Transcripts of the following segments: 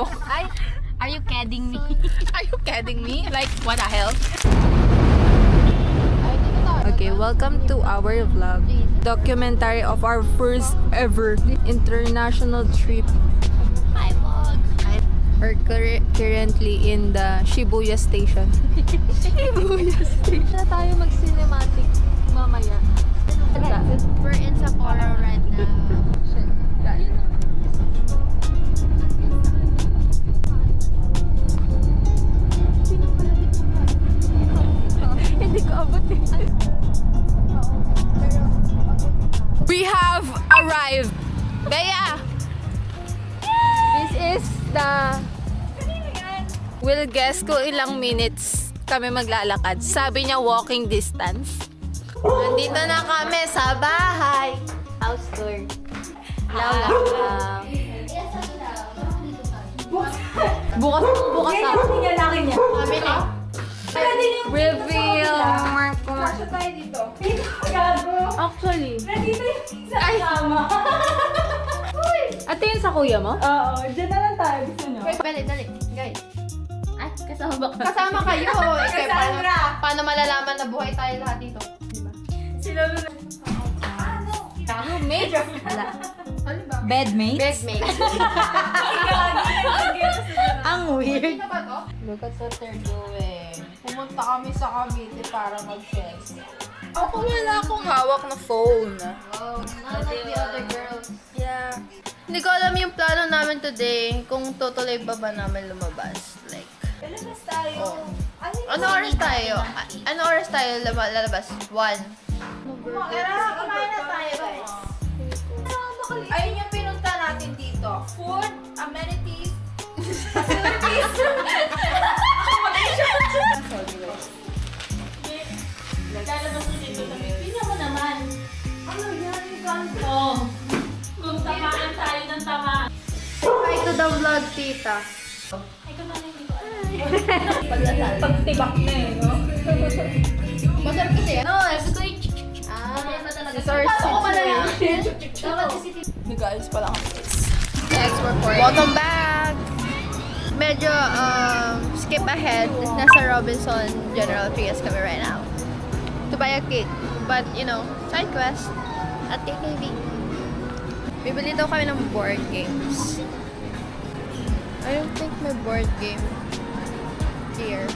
ako. Ay, are you kidding me? Are you kidding me? Like, what the hell? Okay, welcome to our vlog. Documentary of our first ever international trip. Hi, vlog. We're currently in the Shibuya station. Shibuya station. Na tayo mag-cinematic mamaya. We're in Sapporo right now. Hindi ko abot eh. We have arrived! Bea! This is the... We'll guess kung ilang minutes kami maglalakad. Sabi niya walking distance. Nandito na kami sa bahay. House tour. Law. Bukas na. Kami na. Reveal. Pasok tayo dito. Actually. Nandito yung isa kasama. Ate yun sa kuya mo? Oo, dyan na lang tayo. Gusto nyo? Dali. Guys. Ay, kasama ka. Kasama kayo. Cassandra! Paano malalaman na buhay tayo lahat dito? Sila na. Roommate? Wala. Bedmate? Bedmate. Ang weird. Ano ba to? Look at what they're doing. Pumunta kami sa Cavite para mag-selfie. Ako wala akong hawak na phone. Oh, none of the other girls. Yeah. Hindi ko alam yung plano namin today, kung tutuloy ba namin lumabas. Like, Lalabas tayo. ano oras tayo? Ano oras tayo lalabas? 1. Kumain na tayo, guys. Ayun yung pinunta natin dito. Food, amenities, facilities. Lalabas na dito. Tingnan mo naman. Ano yan? Yung kanto. Kung tamaan tayo ng tamaan. Hi to the vlog, tita. Ay, kumana hindi ko alam. Pagtibak na eh, no? Masarap kasi yan. No, sabi ko yung Sorry, Dapat kasi Nag-alis pa lang ako. Next, welcome back! Medyo, skip ahead. Nasa Robinson General Trias kami right now. To buy a cake. But, you know, side quest at KKV. Bibili daw kami ng board games. I don't think may board game here.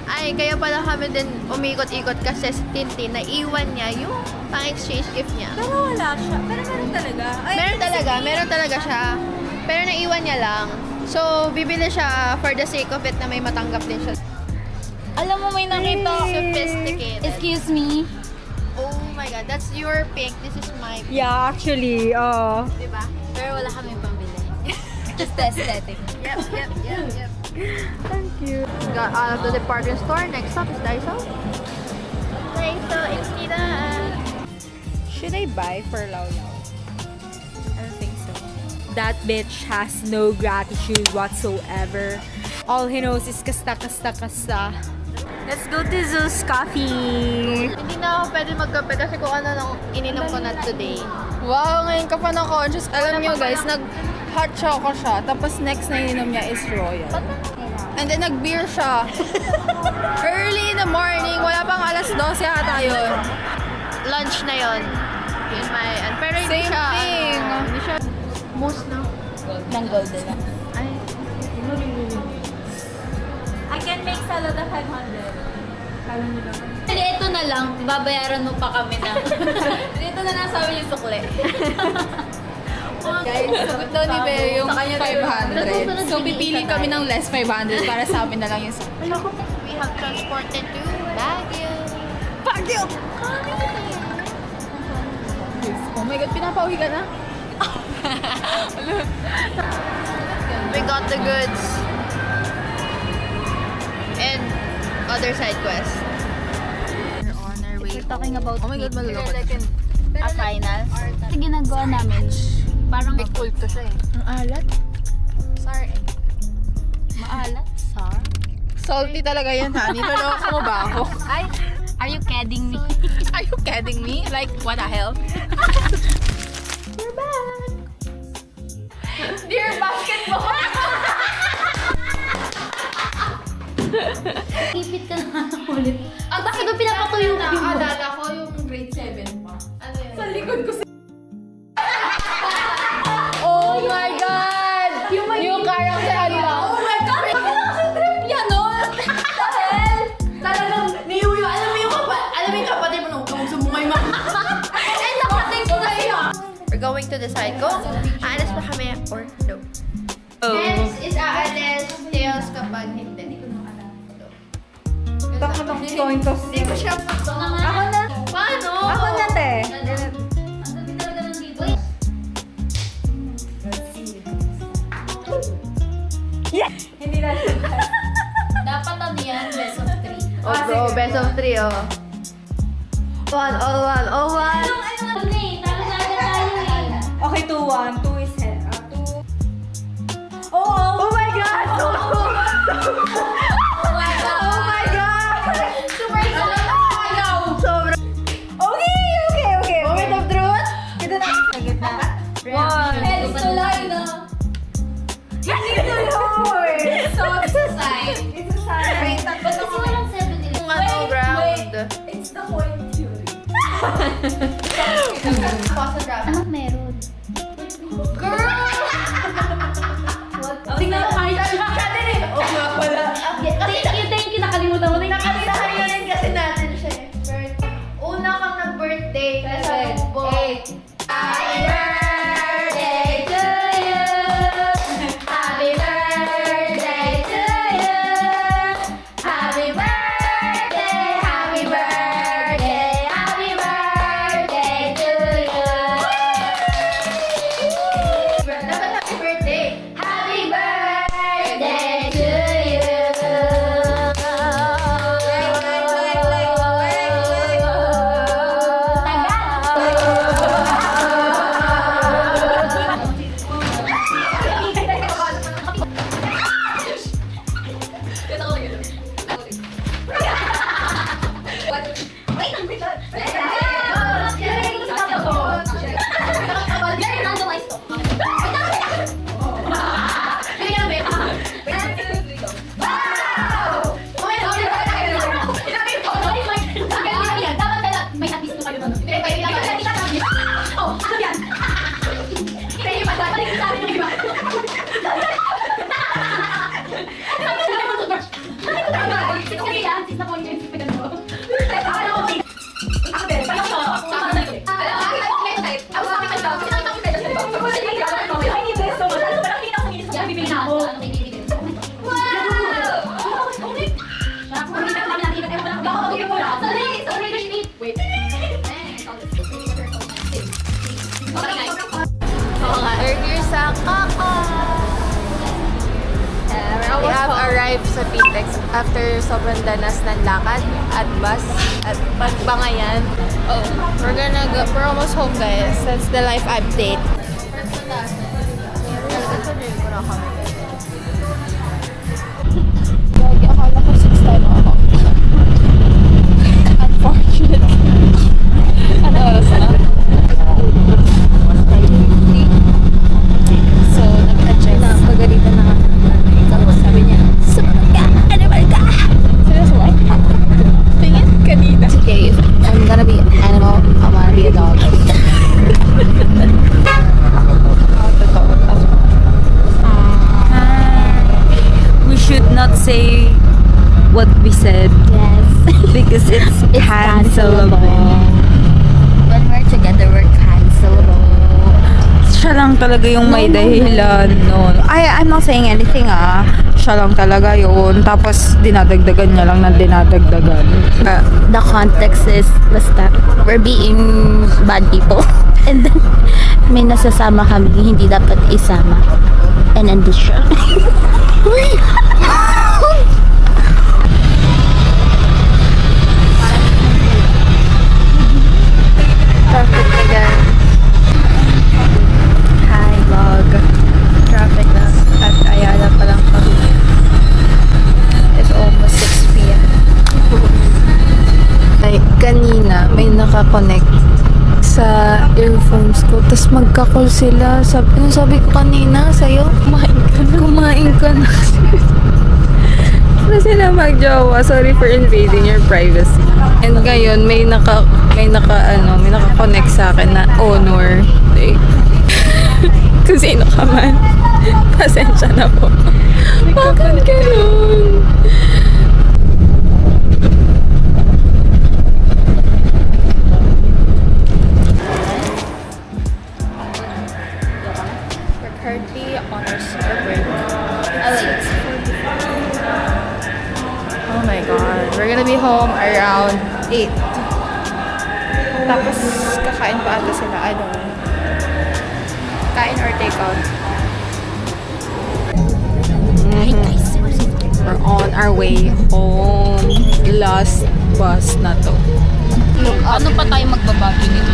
Ay, kaya pala kami din umikot-ikot kasi si Tintin, naiwan niya yung pang-exchange gift niya. Pero wala siya. Pero meron talaga. Ay, Meron talaga siya. Pero naiwan niya lang. So, bibili siya for the sake of it na may matanggap din siya. alam mo may nakita ako. Sophisticated. Excuse me. Oh my God, that's your pink. This is my pink. Yeah, actually, Diba? Pero wala kami pambili. just the aesthetic. Yep. Thank you. Got out of the department store. Next stop is Daiso. Daiso, Instida. Should I buy for Lau Lau? I don't think so. That bitch has no gratitude whatsoever. All he knows is kasta. Let's go to Zeus Coffee. Hindi na ako pwede magkape kasi kung ano nang ininom ko na today. Wow, ngayon ka pa na conscious. Alam nyo guys, nag-hot choco siya. Tapos next na ininom niya is Royal. And then nag-beer siya. Early in the morning, wala pang alas 12 yata yun. Lunch na yun. Yun pero hindi Same siya, thing. hindi siya mousse na. Ng golden lang. Ay, I can make salad at 500. Kala nyo naman. Hindi, ito na lang. Babayaran mo pa kami na. dito na nasabi yung sukle. Guys, sagot daw ni Bea yung 500. So, pipili kami ng less 500 para sa amin na lang yung sukle. We have transported to Baguio. Baguio! Oh my God, pinapauwi ka na? We got the goods. And other side quests. We're on our way. We're talking about Oh my God, malulokot. a finals. Ito ginagawa namin. Parang May kulto siya eh. Ang alat. Sorry. maalat. Sar? Salty talaga yan, ha? Niloloko mo ba ako? Ay, are you kidding me? Are you kidding me? Like, what the hell? We're back! Dear basketball! Ipit ka na ulit. Bakit doon pinapatuyo ko yung Naalala ko yung grade 7 pa. Ano yun? Sa likod ko Oh my God! Yung character lang. Oh my God! Trip niya nun! Dahil talagang niuyo. Alam mo yung kapatid mo nung sumungay mo. Eh, nakating ko na yun. We're going to decide kung aalis pa kami or no. Heads is aalis, tails kapag hindi. Takotong going to Hindi ko siya Ako na. Paano? Ako na, te. Ang dami talaga nandito. Hindi na siya. Dapat ano yan, best of 3. Oh bro, best of 3 oh. One, all one, all one. Ano eh, talo na agad tayo eh. Okay, 2-1. 2 is head. 2. Oh my God! Oh my God! Oh my God! Super excited ayaw! Sobra. Okay. Moment of truth? Ito na. Sa gitna. One. Heads tuloy na. So, It's a sign. it's a sign. Ba't kasi walang 7 Kung ano ground. It's the coin theory. Pasa ground. Anong meron? Girl! Tingnan mo kahit Siya din eh. Oo nga pala. Thank you, nakalimutan mo. Nakalimutan rin kasi natin siya eh. Una kang nag-birthday. Kasi Happy birthday to you. Happy birthday to you. Happy birthday, happy birthday, happy birthday to you. Dapat happy birthday. Happy birthday to you. Burger sa Kaka! We have arrived sa Pitex after sobrang danas ng lakad at bus at pagbangayan. Oh, we're almost home guys. That's the life update. Gagi, akala ko 6 time ako. Unfortunately. Ano oras na? So, nag-adjust. Pagalitan na nga. Sabi niya, sumunod ka! Animal ka! Seriously? Tingin? Kanina. Okay, I'm gonna be an animal. I wanna be a dog. We should not say what we said Yes. because it's cancelable. When we're together, we're cancelable. Siya lang talaga yung may dahilan nun. I'm not saying anything Siya lang talaga yun. Tapos dinadagdagan niya lang na dinadagdagan. The context is, basta, we're being bad people. And then, may nasasama kami, hindi dapat isama. And then this show. Traffic again. Hi vlog. Traffic na. At Ayala pa lang kami. It's almost 6 p.m. Ay, kanina may nakakonect sa earphones ko. Tapos magka-call sila. Sabi ko kanina sa'yo, kumain ka na. na sila magjowa. Sorry for invading your privacy. And ngayon, may naka-connect sa akin na honor. Like, kung sino ka man. Pasensya na po. Bakit ganun? We're currently on our summer break. Oh my god. We're gonna be home around 8. Tapos, kakain pa ata sila. I don't know. Kain or take out. We're on our way home. Last bus na to. Ano pa tayo magbabagi nito?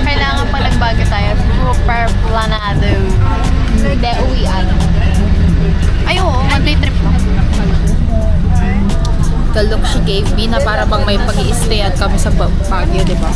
Kailangan pa nagbago tayo. Super planado. Hindi, uwian. Ay, oo. One-day trip lang. The look she gave me na para bang may pag-i-stayan kami sa Baguio, di ba?